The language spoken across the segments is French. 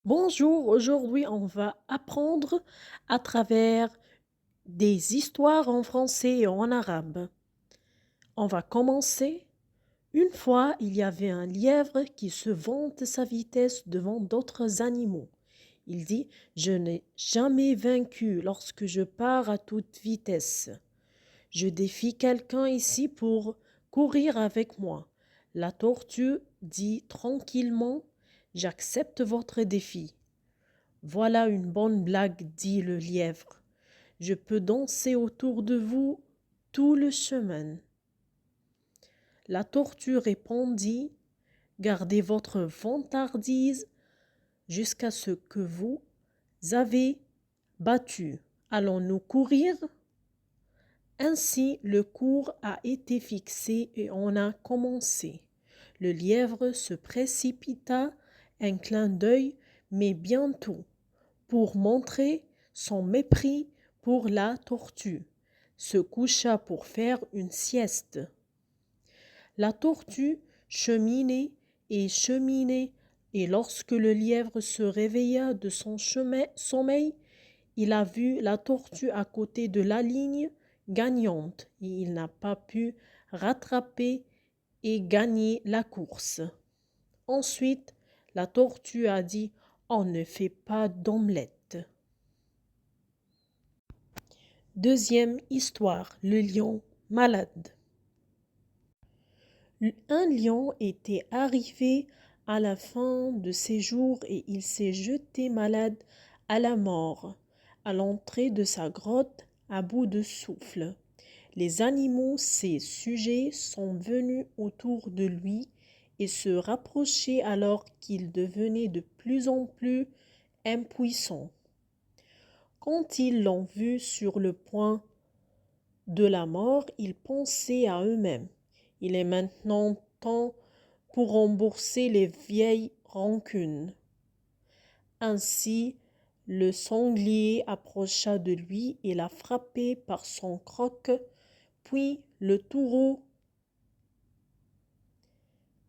Bonjour, aujourd'hui on va apprendre à travers des histoires en français et en arabe. On va commencer. Une fois, il y avait un lièvre qui se vante sa vitesse devant d'autres animaux. Il dit: Je n'ai jamais vaincu lorsque je pars à toute vitesse. Je défie quelqu'un ici pour courir avec moi. La tortue dit tranquillement: J'accepte votre défi. Voilà une bonne blague, dit le lièvre. Je peux danser autour de vous tout le chemin. La tortue répondit: Gardez votre vantardise jusqu'à ce que vous avez battu. Allons-nous courir? Ainsi, le cours a été fixé et on a commencé. Le lièvre se précipita, un clin d'œil, mais bientôt, pour montrer son mépris pour la tortue, se coucha pour faire une sieste. La tortue cheminait et cheminait, et lorsque le lièvre se réveilla de son sommeil, il a vu la tortue à côté de la ligne gagnante et il n'a pas pu rattraper et gagner la course. Ensuite, la tortue a dit: On ne fait pas d'omelette. Deuxième histoire, le lion malade. Un lion était arrivé à la fin de ses jours et il s'est jeté malade à la mort, à l'entrée de sa grotte, à bout de souffle. Les animaux, ses sujets, sont venus autour de lui et se rapprochaient alors qu'il devenait de plus en plus impuissant. Quand ils l'ont vu sur le point de la mort, ils pensaient à eux-mêmes: il est maintenant temps pour rembourser les vieilles rancunes. Ainsi, le sanglier approcha de lui et l'a frappé par son croc, puis le taureau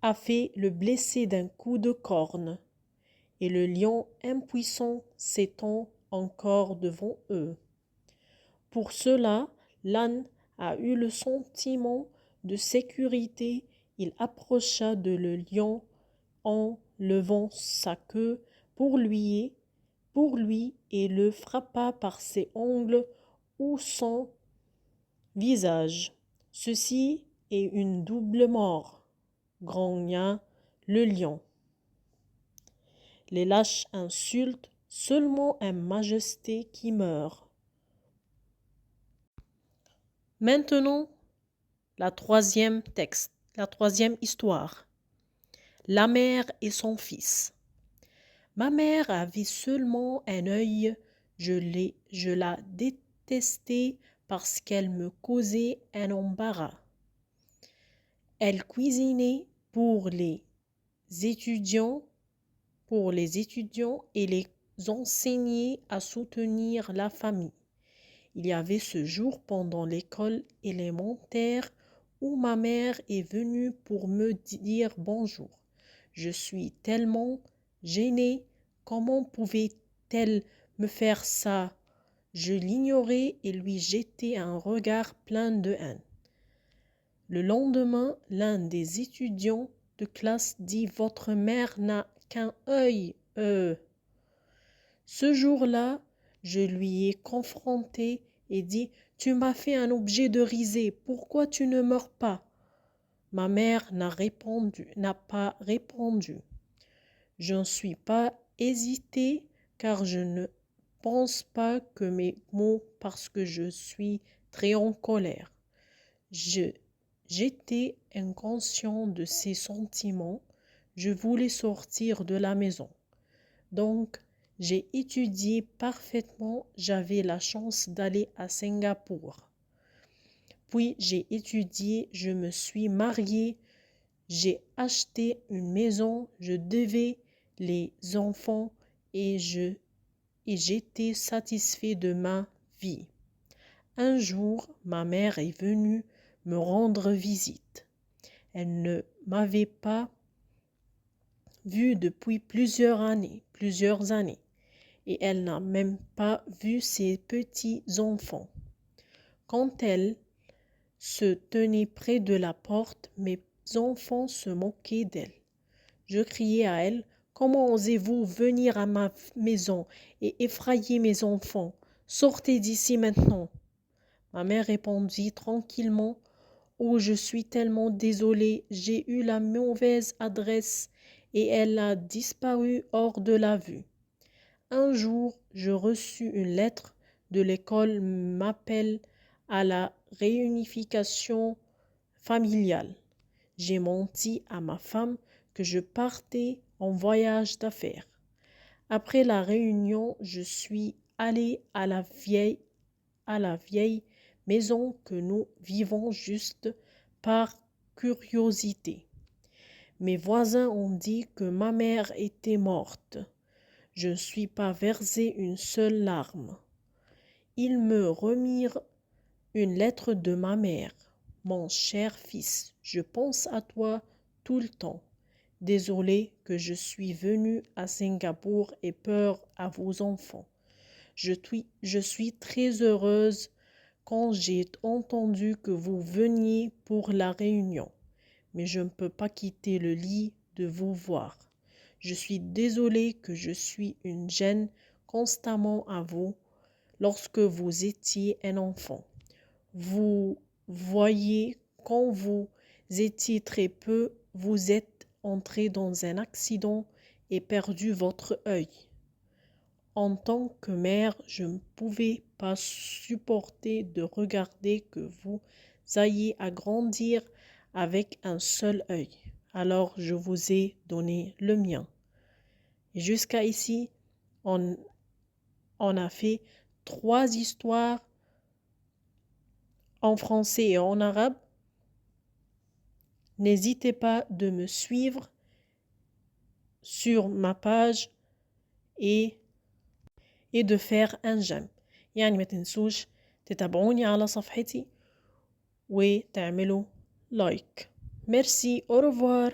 a fait le blesser d'un coup de corne, et le lion impuissant s'étend encore devant eux. Pour cela, l'âne a eu le sentiment de sécurité. Il approcha de le lion en levant sa queue pour lui et le frappa par ses ongles ou son visage. Ceci est une double mort, grogna le lion. Les lâches insultent seulement une majesté qui meurt. Maintenant, la troisième histoire. La mère et son fils. Ma mère avait seulement un œil. Je la détestais parce qu'elle me causait un embarras. Elle cuisinait pour les étudiants et les enseignait à soutenir la famille. Il y avait ce jour pendant l'école élémentaire où ma mère est venue pour me dire bonjour. Je suis tellement gênée. Comment pouvait-elle me faire ça? Je l'ignorais et lui jetai un regard plein de haine. Le lendemain, l'un des étudiants de classe dit: Votre mère n'a qu'un œil. Ce jour-là, je lui ai confronté et dit: Tu m'as fait un objet de risée, pourquoi tu ne meurs pas? Ma mère n'a pas répondu. Je ne suis pas hésité car je ne pense pas que mes mots parce que je suis très en colère. J'étais inconscient de ces sentiments. Je voulais sortir de la maison. Donc, j'ai étudié parfaitement. J'avais la chance d'aller à Singapour. Puis j'ai étudié, je me suis mariée, j'ai acheté une maison, je devais les enfants et j'étais satisfait de ma vie. Un jour, ma mère est venue me rendre visite. Elle ne m'avait pas vue depuis plusieurs années. plusieurs années et elle n'a même pas vu ses petits-enfants. Quand elle se tenait près de la porte, mes enfants se moquaient d'elle. Je criai à elle: Comment osez-vous venir à ma maison et effrayer mes enfants? Sortez d'ici maintenant. Ma mère répondit tranquillement: Oh, je suis tellement désolée, j'ai eu la mauvaise adresse et elle a disparu hors de la vue. Un jour, je reçus une lettre de l'école m'appelle à la réunification familiale. J'ai menti à ma femme que je partais en voyage d'affaires. Après la réunion, je suis allée à la vieille maison que nous vivons juste par curiosité. Mes voisins ont dit que ma mère était morte. Je ne suis pas versé une seule larme. Ils me remirent une lettre de ma mère. Mon cher fils, je pense à toi tout le temps. Désolée que je suis venue à Singapour et peur à vos enfants. Je suis très heureuse quand j'ai entendu que vous veniez pour la réunion, mais je ne peux pas quitter le lit de vous voir. Je suis désolée que je suis une gêne constamment à vous lorsque vous étiez un enfant. Vous voyez, quand vous étiez très peu, vous êtes entré dans un accident et perdu votre œil. En tant que mère, je ne pouvais pas supporter de regarder que vous ayez à grandir avec un seul œil. Alors je vous ai donné le mien. Et jusqu'à ici, on a fait 3 histoires en français et en arabe. N'hésitez pas de me suivre sur ma page et de faire un j'aime. يعني ما تنسوش تتابعوني على صفحتي وتعملوا لايك. Merci, au revoir.